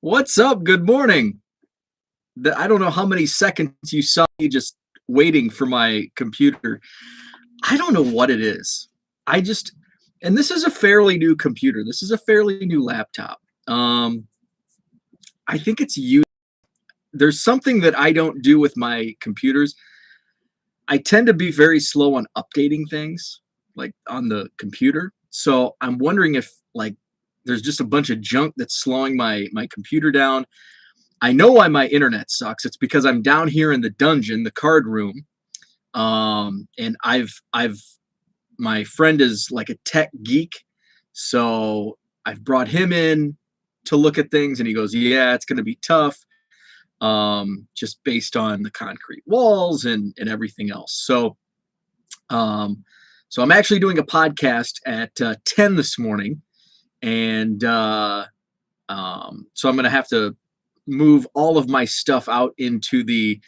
What's up? Good morning. I don't know how many seconds you saw me just waiting for my computer. I don't know what it is. I just, and this is a fairly new computer. This is a fairly new laptop. Um, I think it's you. There's something that I don't do with my computers. I tend to be very slow on updating things, like on the computer. So I'm wondering if there's just a bunch of junk that's slowing my computer down. I know why my internet sucks. It's because I'm down here in the dungeon, the card room. And I've my friend is like a tech geek, so I've brought him in to look at things, and he goes, "Yeah, it's going to be tough, just based on the concrete walls and everything else." Um, so I'm actually doing a podcast at 10 this morning, and so I'm going to have to move all of my stuff out into the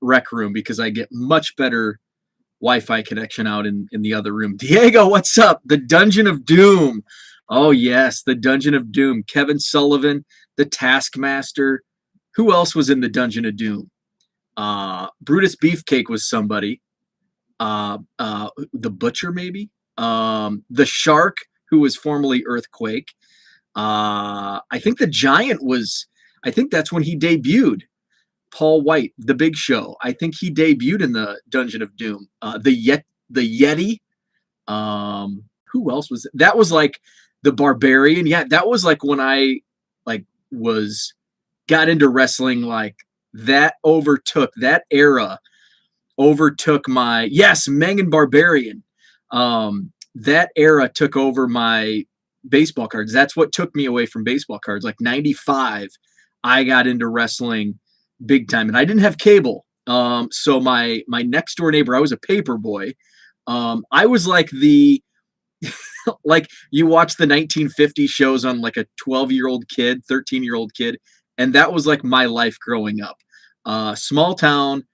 rec room because I get much better Wi-Fi connection out in the other room. Diego, what's up? The Dungeon of Doom. Oh yes, the Dungeon of Doom. Kevin Sullivan, the Taskmaster. Who else was in the Dungeon of Doom? Brutus Beefcake was somebody. The Butcher, maybe. The Shark, who was formerly Earthquake. I think the Giant was. I think that's when he debuted. Paul White, The Big Show. I think he debuted in the Dungeon of Doom. The Yeti. Who else was it? That was like the Barbarian. Yeah, that was like when I was got into wrestling. Like that era overtook my Mengan Barbarian. That era took over my baseball cards. That's what took me away from baseball cards. Like 95, I got into wrestling big time, and I didn't have cable. So my next door neighbor, I was a paper boy. I was like the like you watch the 1950 shows on like a 12-year-old kid, 13-year-old kid, and that was like my life growing up. Small town.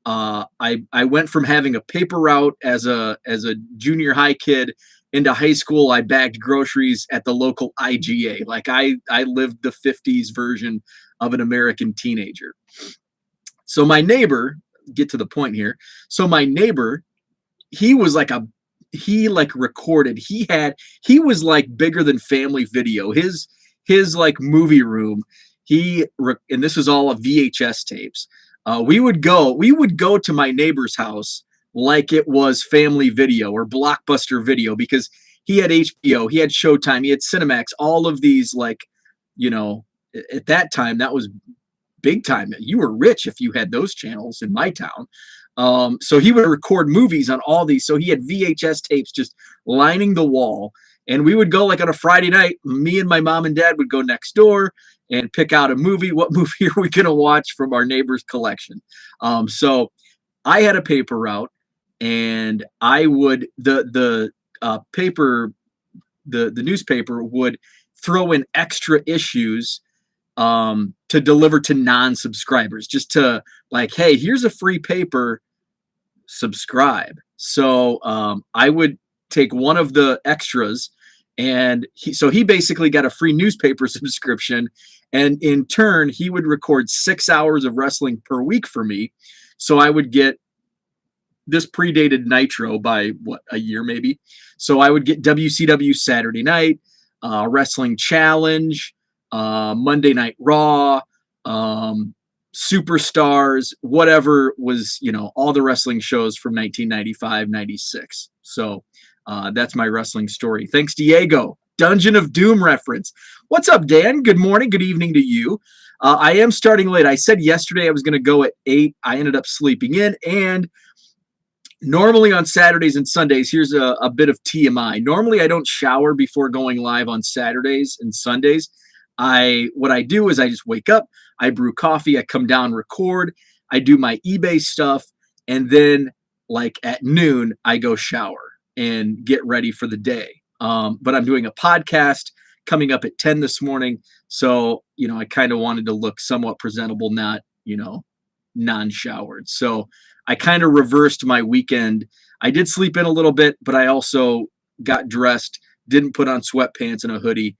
I went from having a paper route as a junior high kid into high school. I bagged groceries at the local IGA. Like I lived the 50s version of an American teenager. So my neighbor, get to the point here. So my neighbor, he was like recorded. He was like bigger than Family Video. His like movie room. And this was all of VHS tapes. We would go to my neighbor's house like it was Family Video or Blockbuster Video because he had HBO, he had Showtime, he had Cinemax, all of these at that time that was big time. You were rich if you had those channels in my town. So he would record movies on all these. So he had VHS tapes just lining the wall. And we would go like on a Friday night, me and my mom and dad would go next door and pick out a movie. What movie are we going to watch from our neighbor's collection? So I had a paper route, and I would the newspaper would throw in extra issues to deliver to non-subscribers, just to like, hey, here's a free paper, subscribe. So I would take one of the extras, and he basically got a free newspaper subscription, and in turn he would record 6 hours of wrestling per week for me. So I would get, this predated Nitro by a year maybe. So I would get WCW Saturday Night, Wrestling Challenge, Monday Night Raw, Superstars, whatever was, all the wrestling shows from 1995, 96. So that's my wrestling story. Thanks, Diego. Dungeon of Doom reference. What's up, Dan? Good morning. Good evening to you. I am starting late. I said yesterday I was going to go at 8. I ended up sleeping in, and normally on Saturdays and Sundays, here's a bit of TMI. Normally I don't shower before going live on Saturdays and Sundays. What I do is I just wake up, I brew coffee, I come down, record, I do my eBay stuff, and then like at noon, I go shower and get ready for the day. But I'm doing a podcast coming up at 10 this morning. So, I kind of wanted to look somewhat presentable, not, non-showered. So I kind of reversed my weekend. I did sleep in a little bit, but I also got dressed, didn't put on sweatpants and a hoodie.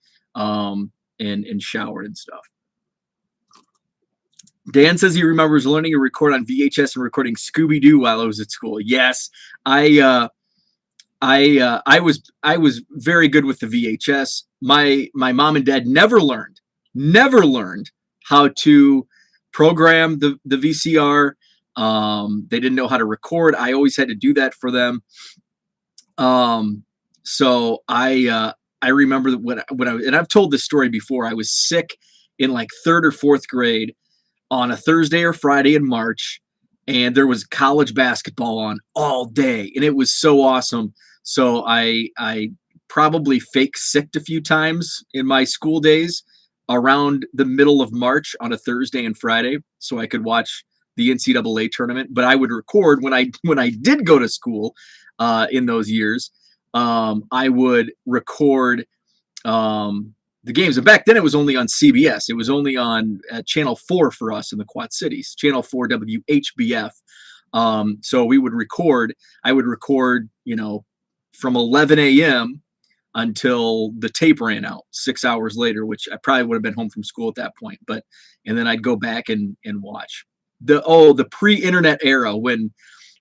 and showered and stuff. Dan says he remembers learning to record on VHS and recording Scooby-Doo while I was at school. Yes, I was very good with the VHS. My mom and dad never learned how to program the VCR. They didn't know how to record. I always had to do that for them. So I remember when and I've told this story before. I was sick in like 3rd or 4th grade on a Thursday or Friday in March, and there was college basketball on all day, and it was so awesome. So I probably fake sicked a few times in my school days around the middle of March on a Thursday and Friday, so I could watch the NCAA tournament. But I would record when I did go to school in those years. I would record the games. And back then it was only on CBS. It was only on Channel 4 for us in the Quad Cities, Channel 4 WHBF. So we would record, I would record, from 11 a.m. until the tape ran out 6 hours later, which I probably would have been home from school at that point. And then I'd go back and watch the pre-internet era when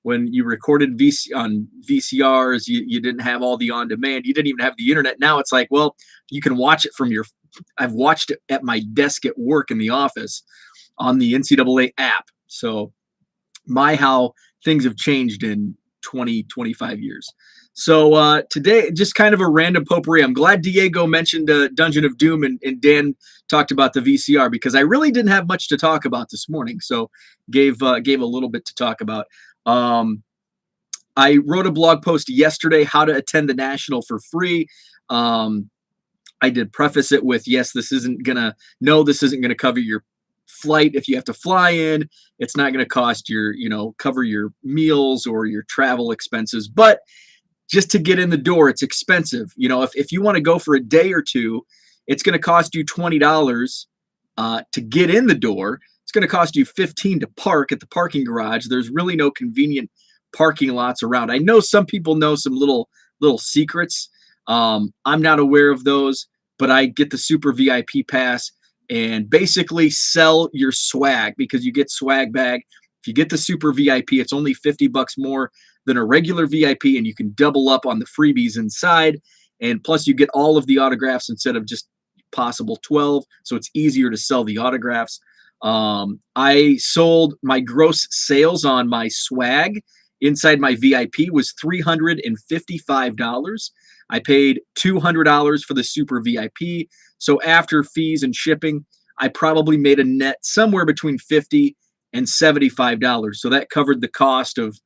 you recorded on VCRs, you didn't have all the on-demand. You didn't even have the internet. Now it's like, well, you can watch it from I've watched it at my desk at work in the office on the NCAA app. So how things have changed in 25 years. So today, just kind of a random potpourri. I'm glad Diego mentioned Dungeon of Doom and Dan talked about the VCR, because I really didn't have much to talk about this morning. So gave a little bit to talk about. I wrote a blog post yesterday, how to attend the National for free. I did preface it with, yes, this isn't going to cover your flight. If you have to fly in, it's not going to cost cover your meals or your travel expenses, but just to get in the door, it's expensive. If you want to go for a day or two, it's going to cost you $20 to get in the door. It's going to cost you $15 to park at the parking garage. There's really no convenient parking lots around. I know some people know some little secrets. I'm not aware of those, but I get the Super VIP pass and basically sell your swag, because you get swag bag. If you get the Super VIP, it's only $50 more than a regular VIP, and you can double up on the freebies inside. And plus you get all of the autographs instead of just possible 12. So it's easier to sell the autographs. I sold my gross sales on my swag inside my VIP was $355. I paid $200 for the Super VIP. So after fees and shipping, I probably made a net somewhere between $50 and $75. So that covered the cost of,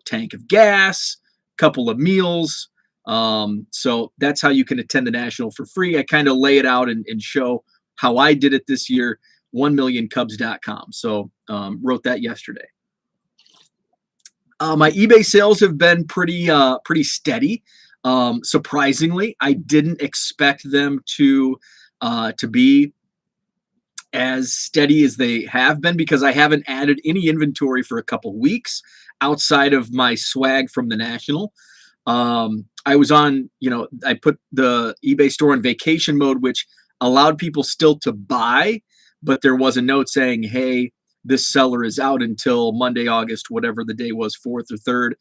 tank of gas, couple of meals. So that's how you can attend the National for free. I kind of lay it out and show how I did it this year, 1millioncubs.com. So wrote that yesterday. My eBay sales have been pretty steady. Surprisingly, I didn't expect them to be as steady as they have been, because I haven't added any inventory for a couple weeks outside of my swag from the National. I was on, I put the eBay store in vacation mode, which allowed people still to buy, but there was a note saying, hey, this seller is out until Monday, August, whatever the day was, 4th or 3rd.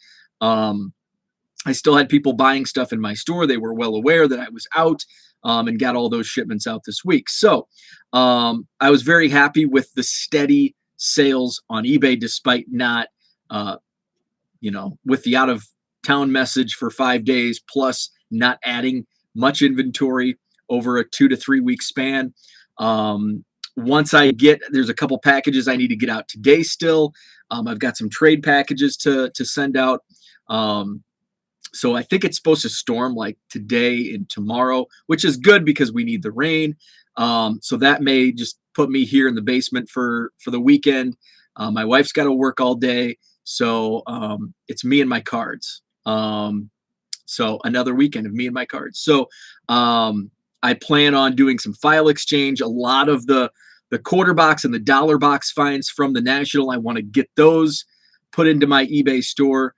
I still had people buying stuff in my store. They were well aware that I was out, and got all those shipments out this week. So I was very happy with the steady sales on eBay, despite not, with the out of town message for 5 days, plus not adding much inventory over a 2 to 3 week span. Once there's a couple packages I need to get out today still. I've got some trade packages to send out. So I think it's supposed to storm like today and tomorrow, which is good because we need the rain. So that may just put me here in the basement for the weekend. My wife's got to work all day. So it's me and my cards. So another weekend of me and my cards. So I plan on doing some file exchange. A lot of the quarter box and the dollar box finds from the National, I want to get those put into my eBay store.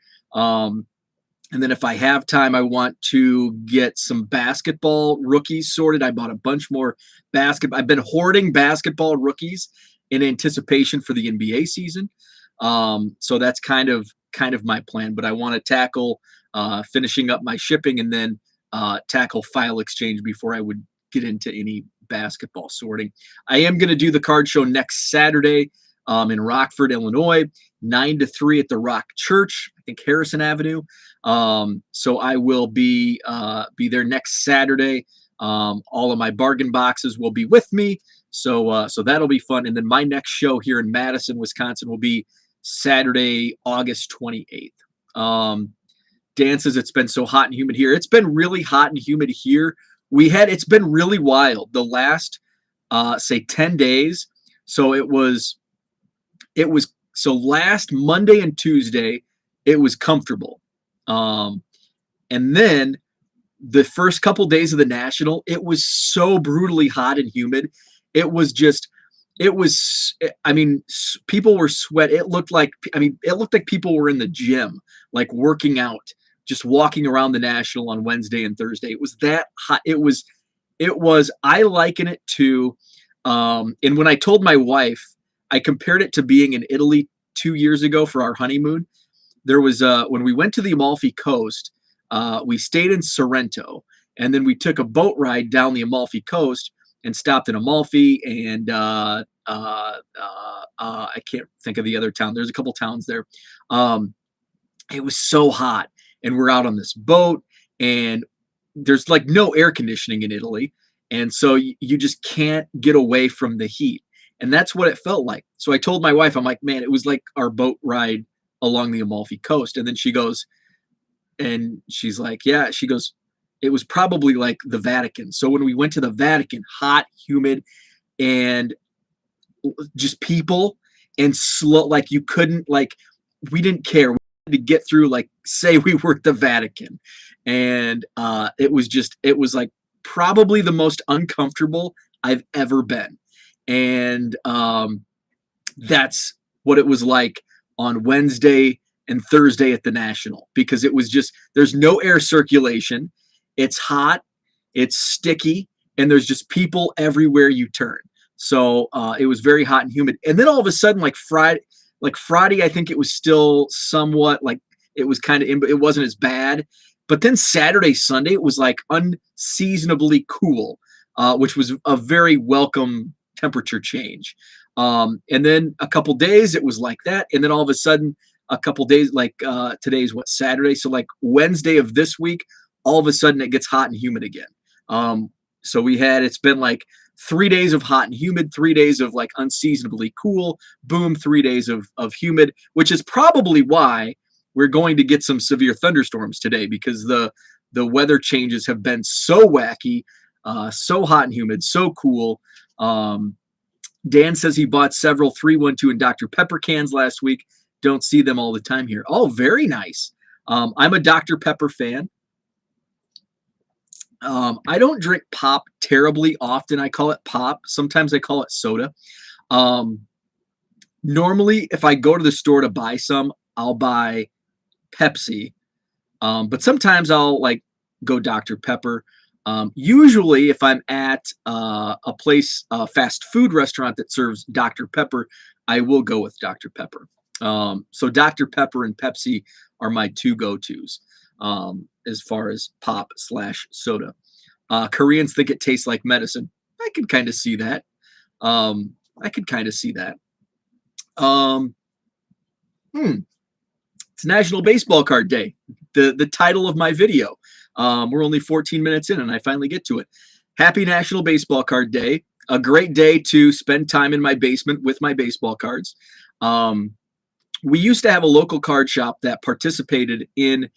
And then if I have time, I want to get some basketball rookies sorted. I bought a bunch more basketball. I've been hoarding basketball rookies in anticipation for the NBA season. So that's kind of my plan. But I want to tackle finishing up my shipping and then tackle file exchange before I would get into any basketball sorting. I am going to do the card show next Saturday in Rockford, Illinois, 9 to 3 at the Rock Church, I think Harrison Avenue. So I will be there next Saturday. All of my bargain boxes will be with me. So that'll be fun. And then my next show here in Madison, Wisconsin will be Saturday, August 28th. Dan says it's been so hot and humid here. It's been really hot and humid here. It's been really wild the last, say 10 days. So so last Monday and Tuesday, it was comfortable. And then the first couple days of the National, it was so brutally hot and humid. People were sweat. It looked like people were in the gym, like working out, just walking around the National on Wednesday and Thursday. It was that hot. I liken it to, and when I told my wife, I compared it to being in Italy 2 years ago for our honeymoon. There was, when we went to the Amalfi Coast, we stayed in Sorrento, and then we took a boat ride down the Amalfi Coast and stopped in Amalfi, and I can't think of the other town. There's a couple towns there. It was so hot, and we're out on this boat, and there's like no air conditioning in Italy, and so you just can't get away from the heat, and that's what it felt like. So I told my wife, I'm like, man, it was like our boat ride along the Amalfi Coast, and then she goes, and she's like, yeah, she goes, it was probably like the Vatican. So when we went to the Vatican, hot, humid, and just people and slow, like you couldn't, like, we didn't care. We had to get through, like, say we were at the Vatican. And it was like probably the most uncomfortable I've ever been. And that's what it was like on Wednesday and Thursday at the National, because it was just, there's no air circulation. It's hot, it's sticky, and there's just people everywhere you turn. So it was very hot and humid. And then all of a sudden, like Friday, I think it was still somewhat like, it was kind of, it wasn't as bad. But then Saturday, Sunday, it was like unseasonably cool, which was a very welcome temperature change. And then a couple days, it was like that. And then all of a sudden, a couple days, like today's what, Saturday? So like Wednesday of this week, all of a sudden it gets hot and humid again. So it's been like 3 days of hot and humid, 3 days of like unseasonably cool, boom, 3 days of humid, which is probably why we're going to get some severe thunderstorms today, because the weather changes have been so wacky, so hot and humid, so cool. Dan says he bought several 312 and Dr. Pepper cans last week. Don't see them all the time here. Oh, very nice. I'm a Dr. Pepper fan. I don't drink pop terribly often. I call it pop. Sometimes I call it soda. Normally, if I go to the store to buy some, I'll buy Pepsi. But sometimes I'll like go Dr. Pepper. Usually, if I'm at a place, a fast food restaurant that serves Dr. Pepper, I will go with Dr. Pepper. So Dr. Pepper and Pepsi are my two go-tos as far as pop / soda. Koreans think it tastes like medicine. I could kind of see that. It's National Baseball Card Day. The title of my video. We're only 14 minutes in, and I finally get to it. Happy National Baseball Card Day. A great day to spend time in my basement with my baseball cards. We used to have a local card shop that participated in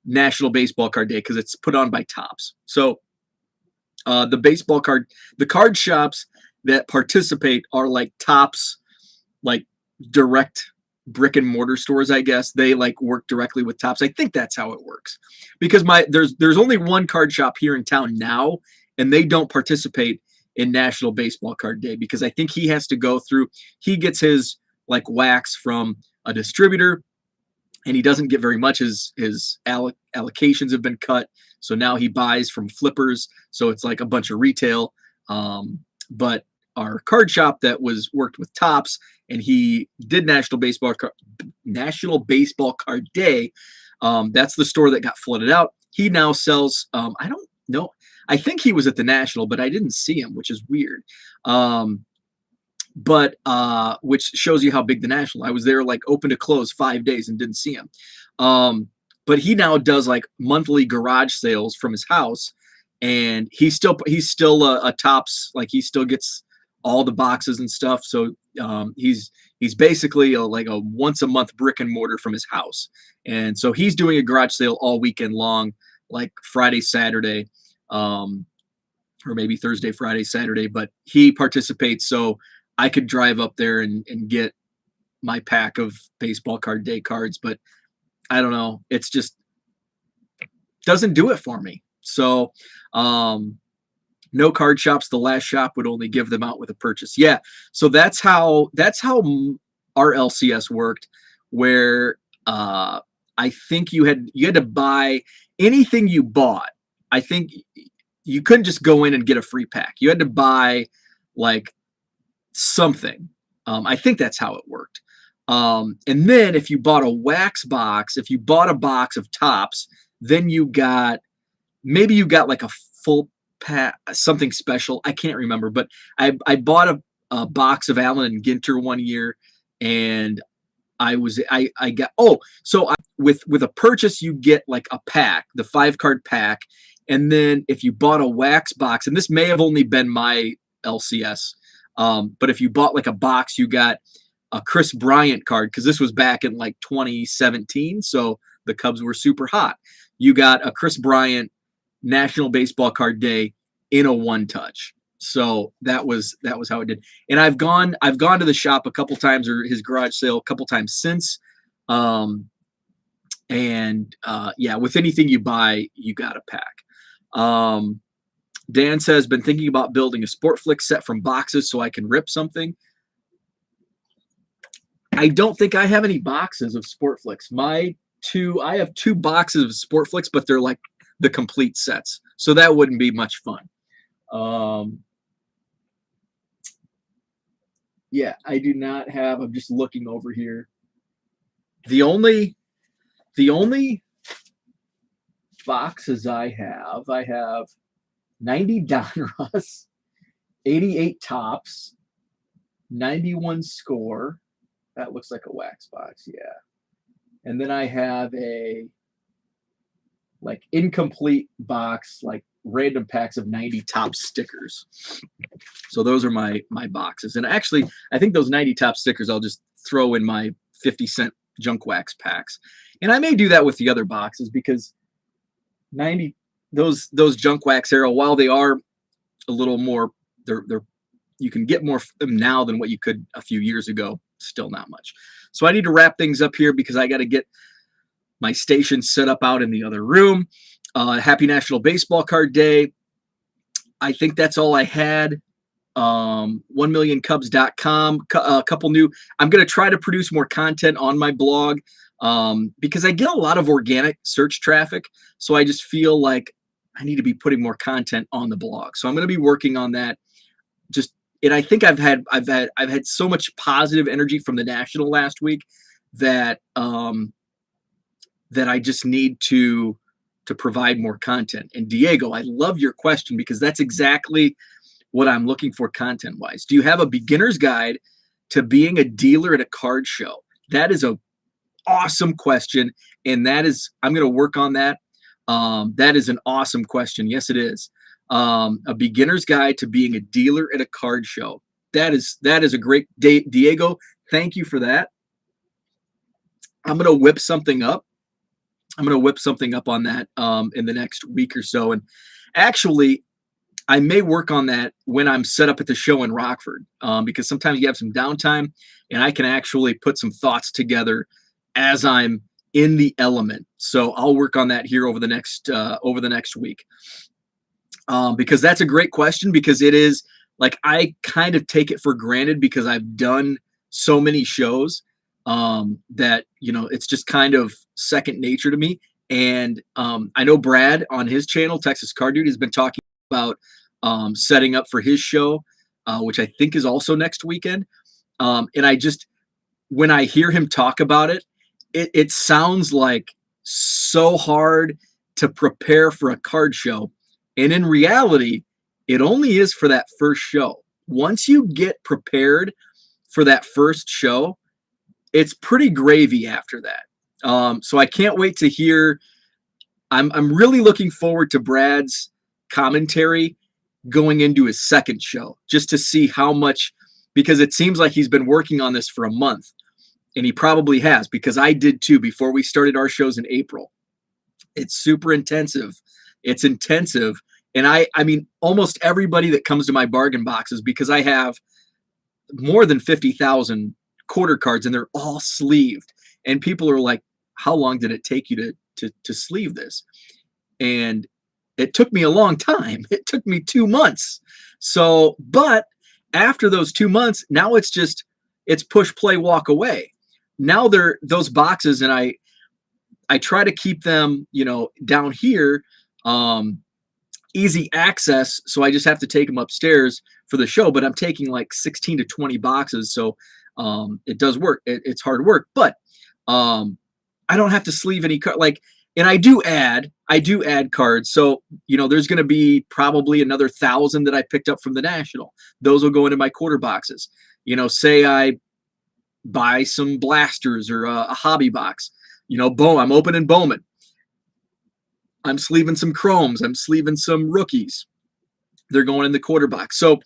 National Baseball Card Day because it's put on by Topps. So the card shops that participate are like Topps, like direct brick and mortar stores, I guess. They like work directly with Topps. I think that's how it works, because there's only one card shop here in town now, and they don't participate in National Baseball Card Day because I think he gets his like wax from a distributor, and he doesn't get very much. His allocations have been cut, so now he buys from flippers. So it's like a bunch of retail. But our card shop that was worked with Topps, and he did National Baseball Card Day. That's the store that got flooded out. He now sells. I don't know. I think he was at the National, but I didn't see him, which is weird. But which shows you how big the National. I was there like open to close 5 days and didn't see him. But he now does like monthly garage sales from his house, and he's still a Topps, like he still gets all the boxes and stuff. So he's basically like a once a month brick and mortar from his house, and so he's doing a garage sale all weekend long, like Friday, Saturday, or maybe Thursday, Friday, Saturday. But he participates, so I could drive up there and get my pack of Baseball Card Day cards, but I don't know. It's just doesn't do it for me. So no card shops. The last shop would only give them out with a purchase. Yeah. So that's how our LCS worked, where I think you had to buy anything you bought. I think you couldn't just go in and get a free pack. You had to buy like something. I think that's how it worked. And then if you bought a wax box, if you bought a box of Topps, then you got like a full pack, something special. I can't remember, but I bought a box of Allen and Ginter one year, and with a purchase you get like a pack, the 5-card pack, and then if you bought a wax box, and this may have only been my LCS. But if you bought like a box, you got a Chris Bryant card, because this was back in like 2017, so the Cubs were super hot. You got a Chris Bryant National Baseball Card Day in a one-touch. So that was how it did. And I've gone to the shop a couple times, or his garage sale a couple times since. Yeah, with anything you buy, you got a pack. Dan says, been thinking about building a Sportflix set from boxes so I can rip something. I don't think I have any boxes of Sportflix. I have 2 boxes of Sportflix, but they're like the complete sets. So that wouldn't be much fun. Yeah, I do not have, I'm just looking over here. The only boxes I have 90 Donruss, 88 Topps, 91 Score. That looks like a wax box, yeah. And then I have a like incomplete box, like random packs of 90 Topps stickers. So those are my boxes. And actually, I think those 90 Topps stickers I'll just throw in my 50-cent junk wax packs. And I may do that with the other boxes, because those junk wax arrow, while they are a little more, they're you can get more of them now than what you could a few years ago. Still not much. So I need to wrap things up here, because I got to get my station set up out in the other room. Happy National Baseball Card Day. I think that's all I had. 1millioncubs.com. A couple new. I'm going to try to produce more content on my blog, because I get a lot of organic search traffic. So I just feel like I need to be putting more content on the blog. So I'm going to be working on that. And I think I've had so much positive energy from the National last week that that I just need to provide more content. And Diego, I love your question, because that's exactly what I'm looking for content-wise. Do you have a beginner's guide to being a dealer at a card show? That is an awesome question, and I'm going to work on that. That is an awesome question. Yes, it is. A beginner's guide to being a dealer at a card show. That is a great day, Diego. Thank you for that. I'm going to whip something up. on that in the next week or so. And actually, I may work on that when I'm set up at the show in Rockford, because sometimes you have some downtime, and I can actually put some thoughts together as I'm in the element. So I'll work on that here over the next week, because that's a great question, because it is like I kind of take it for granted because I've done so many shows. that, it's just kind of second nature to me. And I know Brad on his channel, Texas Card Dude, has been talking about setting up for his show, which I think is also next weekend. And when I hear him talk about it, it sounds like so hard to prepare for a card show. And in reality, it only is for that first show. Once you get prepared for that first show, it's pretty gravy after that. So I can't wait to hear. I'm really looking forward to Brad's commentary going into his second show, just to see how much, because it seems like he's been working on this for a month, and he probably has, because I did too before we started our shows in April. It's super intensive. It's intensive. And I mean, almost everybody that comes to my bargain boxes, because I have more than 50,000 quarter cards and they're all sleeved. And people are like, how long did it take you to sleeve this? And it took me a long time. It took me 2 months. So, but after those 2 months, now it's push, play, walk away. Now those boxes, and I try to keep them, down here, easy access. So I just have to take them upstairs for the show, but I'm taking like 16 to 20 boxes. So it does work. It's hard work, but I don't have to sleeve any card. And I do add cards. So, there's going to be probably another 1,000 that I picked up from the National. Those will go into my quarter boxes. Say I buy some blasters or a hobby box. I'm opening Bowman. I'm sleeving some chromes. I'm sleeving some rookies. They're going in the quarter box. So,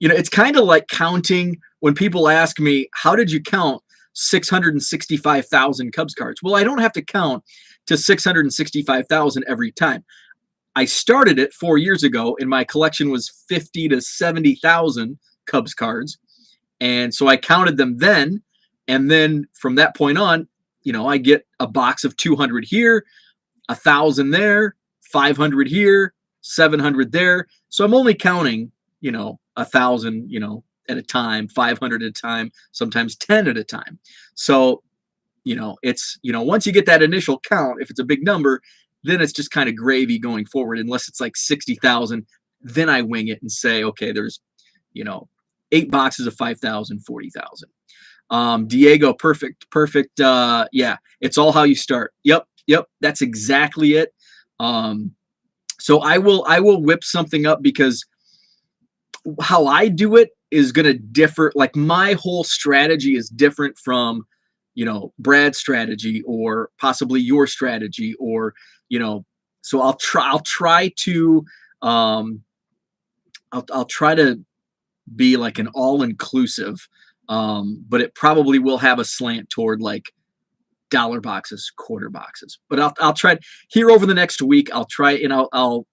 it's kind of like counting. When people ask me, how did you count 665,000 Cubs cards? Well, I don't have to count to 665,000 every time. I started it 4 years ago, and my collection was 50 to 70,000 Cubs cards. And so I counted them then. And then from that point on, I get a box of 200 here, 1,000 there, 500 here, 700 there. So I'm only counting, 1,000, at a time, 500 at a time, sometimes 10 at a time. So, it's, once you get that initial count, if it's a big number, then it's just kind of gravy going forward. Unless it's like 60,000, then I wing it and say, okay, there's, 8 boxes of 5,000, 40,000. Diego, perfect. Yeah, it's all how you start. Yep. That's exactly it. So I will whip something up, because how I do it is going to differ. Like, my whole strategy is different from, Brad's strategy, or possibly your strategy, or, so I'll try to, I'll try to be like an all-inclusive, but it probably will have a slant toward like dollar boxes, quarter boxes. But I'll try here over the next week. I'll try, and I'll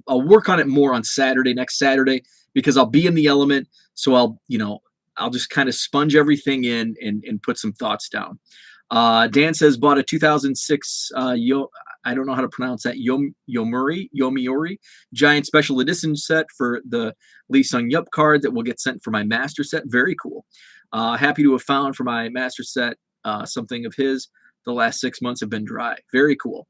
work on it more on next Saturday, because I'll be in the element. So I'll just kind of sponge everything in and put some thoughts down. Dan says, bought a 2006 I don't know how to pronounce that, Yomiuri Giant Special Edition set for the Lee Sung Yup card that will get sent for my master set. Very cool. Happy to have found for my master set something of his. The last 6 months have been dry. Very cool.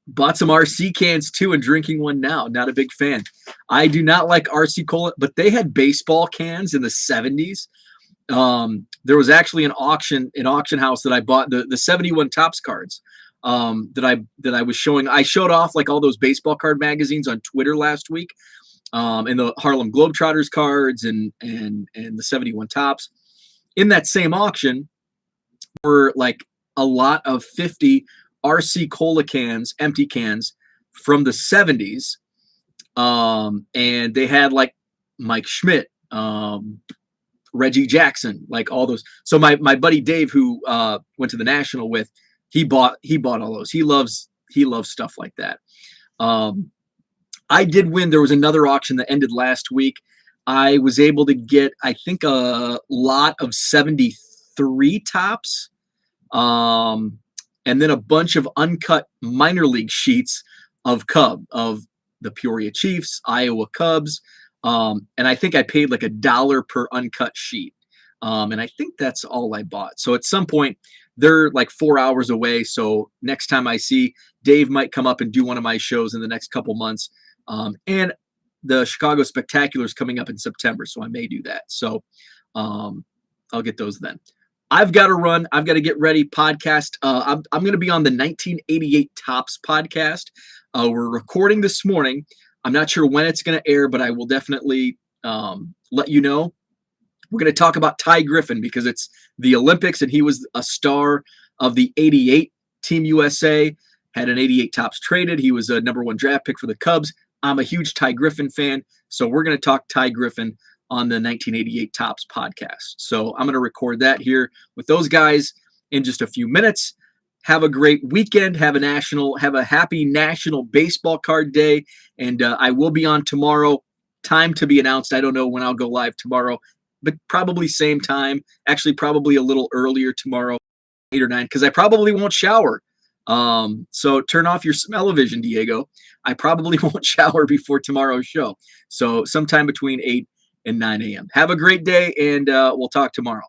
Bought some RC cans too and drinking one now. Not a big fan. I do not like RC Cola, but they had baseball cans in the 70s. There was actually an auction house that I bought the 71 Topps cards that I was showing. I showed off like all those baseball card magazines on Twitter last week, and the Harlem Globetrotters cards and the 71 Topps. In that same auction were like a lot of 50 RC Cola cans, empty cans from the 70s. And they had like Mike Schmidt, Reggie Jackson, like all those. So my buddy Dave, who went to the National with, he bought all those. He loves stuff like that. I did win. There was another auction that ended last week. I was able to get, I think, a lot of 73 Topps, and then a bunch of uncut minor league sheets of the Peoria Chiefs, Iowa Cubs. And I think I paid like $1 per uncut sheet. And I think that's all I bought. So at some point, they're like 4 hours away. So next time I see Dave might come up and do one of my shows in the next couple months. And the Chicago Spectacular is coming up in September, so I may do that. So I'll get those then. I've got to run. I've got to get ready. Podcast. I'm going to be on the 1988 Tops podcast. We're recording this morning. I'm not sure when it's going to air, but I will definitely let you know. We're going to talk about Ty Griffin because it's the Olympics and he was a star of the 88 Team USA, had an 88 Tops traded. He was a #1 draft pick for the Cubs. I'm a huge Ty Griffin fan, so we're going to talk Ty Griffin on the 1988 Tops podcast. So I'm going to record that here with those guys in just a few minutes. Have a great weekend. Have a happy National Baseball Card Day. And I will be on tomorrow. Time to be announced. I don't know when I'll go live tomorrow, but probably same time. Actually, probably a little earlier tomorrow, 8 or 9, because I probably won't shower. So turn off your smell-o-vision, Diego. I probably won't shower before tomorrow's show. So sometime between 8 and 9 a.m. Have a great day, and we'll talk tomorrow.